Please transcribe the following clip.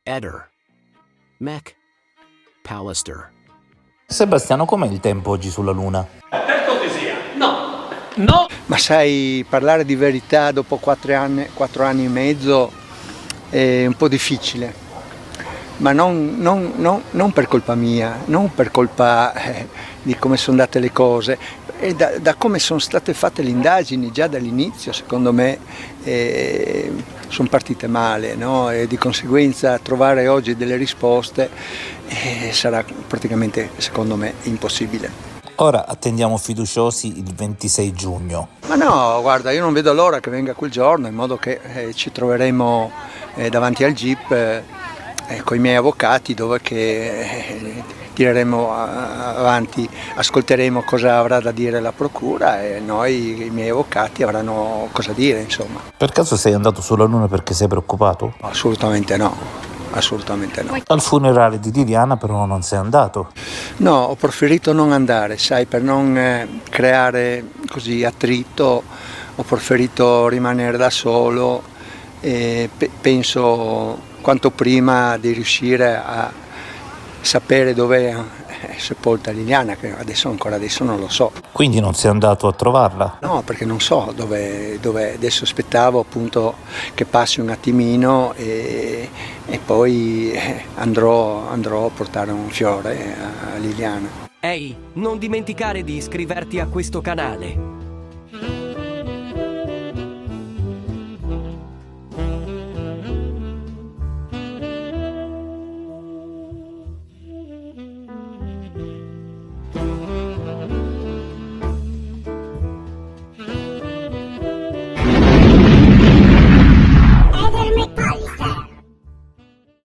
Eder. Mech. Pallister. Sebastiano, com'è il tempo oggi sulla Luna? Per cortesia, no, no. Ma sai, parlare di verità dopo 4 anni e mezzo è un po' difficile, ma non per colpa mia, non per colpa di come sono andate le cose, e da come sono state fatte le indagini già dall'inizio, secondo me sono partite male, no? E di conseguenza trovare oggi delle risposte sarà praticamente, secondo me, impossibile. Ora attendiamo fiduciosi il 26 giugno. Ma no, guarda, io non vedo l'ora che venga quel giorno, in modo che ci troveremo davanti al GIP con i miei avvocati, dove che tireremo avanti, ascolteremo cosa avrà da dire la procura e noi, i miei avvocati, avranno cosa dire, insomma. Per caso sei andato sulla Luna perché sei preoccupato? Assolutamente no. Assolutamente no. Al funerale di Liliana però non sei andato. No, ho preferito non andare, sai, per non creare così attrito, ho preferito rimanere da solo e penso quanto prima di riuscire a sapere dove è sepolta Liliana, che ancora adesso non lo so. Quindi non sei andato a trovarla? No, perché non so dove adesso aspettavo appunto che passi un attimino e poi andrò a portare un fiore a Liliana. Ehi, non dimenticare di iscriverti a questo canale.